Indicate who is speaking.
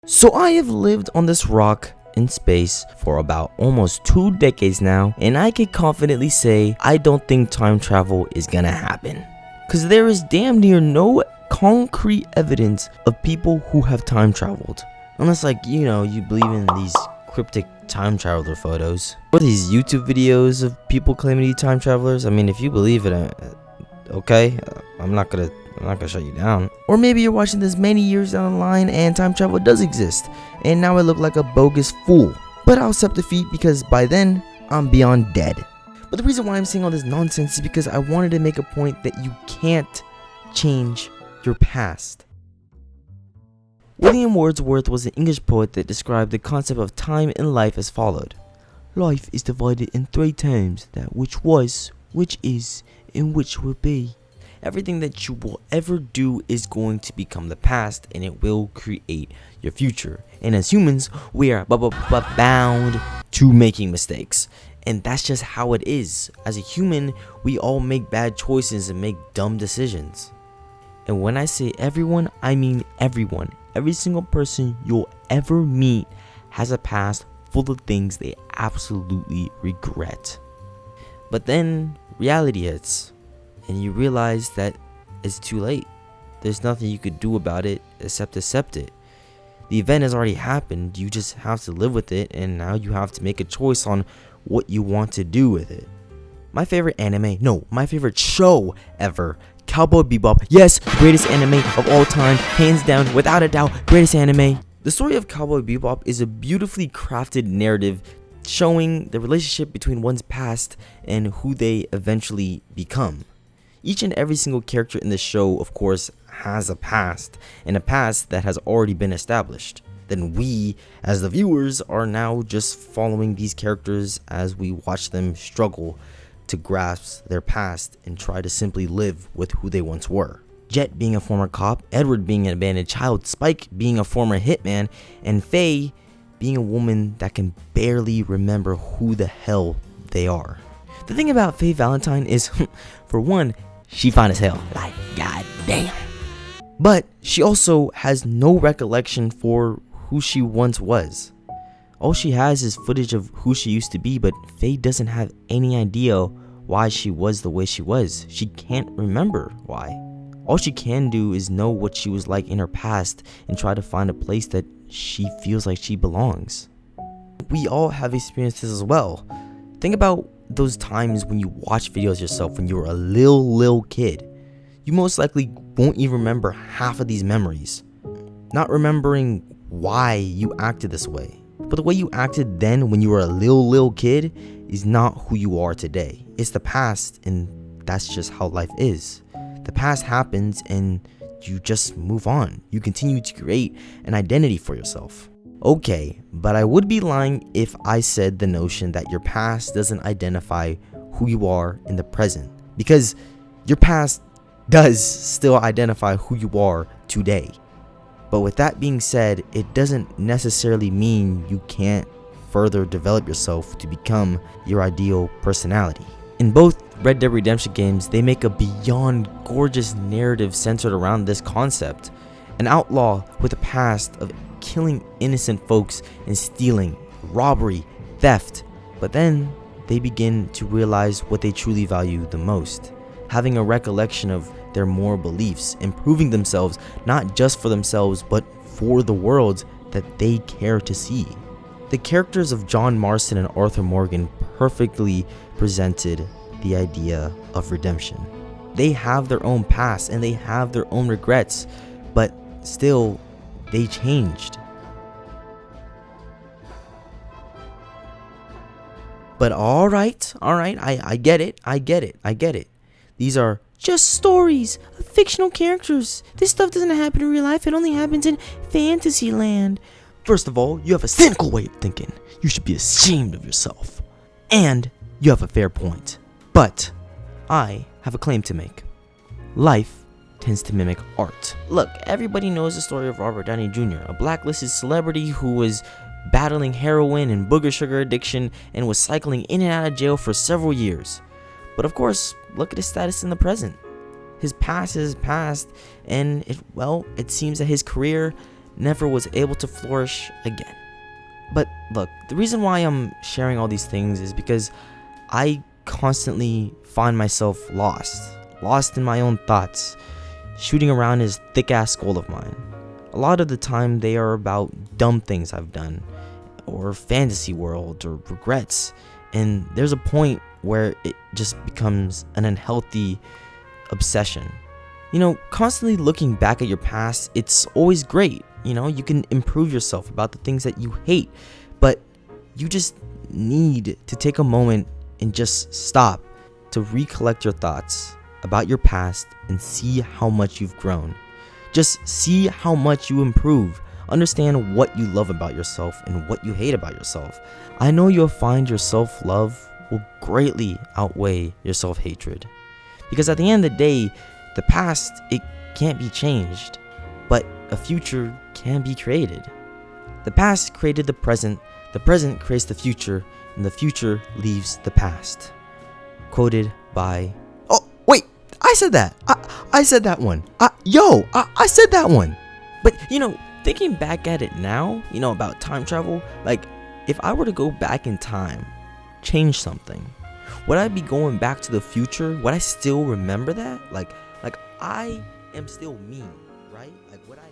Speaker 1: So I have lived on this rock in space for about almost 2 decades now, and I can confidently say I don't think time travel is gonna happen. Cause there is damn near no concrete evidence of people who have time traveled. Unless you believe in these cryptic time traveler photos. Or these YouTube videos of people claiming to be time travelers. I mean, if you believe it, okay, I'm not gonna shut you down. Or maybe you're watching this many years down the line and time travel does exist, and now I look like a bogus fool. But I'll accept defeat because by then, I'm beyond dead. But the reason why I'm saying all this nonsense is because I wanted to make a point that you can't change your past. William Wordsworth was an English poet that described the concept of time in life as followed. Life is divided in 3 terms: that which was, which is, and which will be. Everything that you will ever do is going to become the past, and it will create your future. And as humans, we are bound to making mistakes. And that's just how it is. As a human, we all make bad choices and make dumb decisions. And when I say everyone, I mean everyone. Every single person you'll ever meet has a past full of things they absolutely regret. But then reality hits, and you realize that it's too late. There's nothing you could do about it except accept it. The event has already happened, you just have to live with it, and now you have to make a choice on what you want to do with it. My favorite show ever, Cowboy Bebop. Yes, greatest anime of all time, hands down, without a doubt, greatest anime. The story of Cowboy Bebop is a beautifully crafted narrative showing the relationship between one's past and who they eventually become. Each and every single character in the show, of course, has a past, and a past that has already been established. Then we, as the viewers, are now just following these characters as we watch them struggle to grasp their past and try to simply live with who they once were. Jet being a former cop, Edward being an abandoned child, Spike being a former hitman, and Faye being a woman that can barely remember who the hell they are. The thing about Faye Valentine is, for one, she fine as hell, like goddamn. But she also has no recollection for who she once was. All she has is footage of who she used to be, but Faye doesn't have any idea why she was the way she was. She can't remember why. All she can do is know what she was like in her past and try to find a place that she feels like she belongs. We all have experiences as well. Think about those times when you watch videos yourself when you were a little kid. You most likely won't even remember half of these memories. Not remembering why you acted this way. But the way you acted then when you were a little kid is not who you are today. It's the past, and that's just how life is. The past happens and you just move on. You continue to create an identity for yourself. Okay, but I would be lying if I said the notion that your past doesn't identify who you are in the present. Because your past does still identify who you are today. But with that being said, it doesn't necessarily mean you can't further develop yourself to become your ideal personality. In both Red Dead Redemption games, they make a beyond gorgeous narrative centered around this concept. An outlaw with a past of killing innocent folks and stealing, robbery, theft. But then they begin to realize what they truly value the most. Having a recollection of their moral beliefs, improving themselves not just for themselves but for the world that they care to see. The characters of John Marston and Arthur Morgan perfectly presented the idea of redemption. They have their own past and they have their own regrets, but still they changed. But alright, I get it. These are just stories of fictional characters. This stuff doesn't happen in real life, it only happens in fantasy land. First of all, you have a cynical way of thinking. You should be ashamed of yourself. And you have a fair point. But I have a claim to make. Life tends to mimic art. Look, everybody knows the story of Robert Downey Jr., a blacklisted celebrity who was battling heroin and booger sugar addiction and was cycling in and out of jail for several years. But of course, look at his status in the present. His past is his past, and it seems that his career never was able to flourish again. But look, the reason why I'm sharing all these things is because I constantly find myself lost in my own thoughts, shooting around this thick-ass skull of mine. A lot of the time they are about dumb things I've done, or fantasy world, or regrets, and there's a point where it just becomes an unhealthy obsession. Constantly looking back at your past, it's always great. You can improve yourself about the things that you hate, but you just need to take a moment and just stop to recollect your thoughts about your past and see how much you've grown. Just see how much you improve. Understand what you love about yourself and what you hate about yourself. I know you'll find your self-love will greatly outweigh your self-hatred. Because at the end of the day, the past, it can't be changed, but a future can be created. The past created the present creates the future, and the future leaves the past. Quoted by... Oh, wait! I said that! I said that one! I said that one! But, thinking back at it now, about time travel, like, if I were to go back in time, change something, would I be going back to the future? Would I still remember that? Like I am still me, right? Like, would I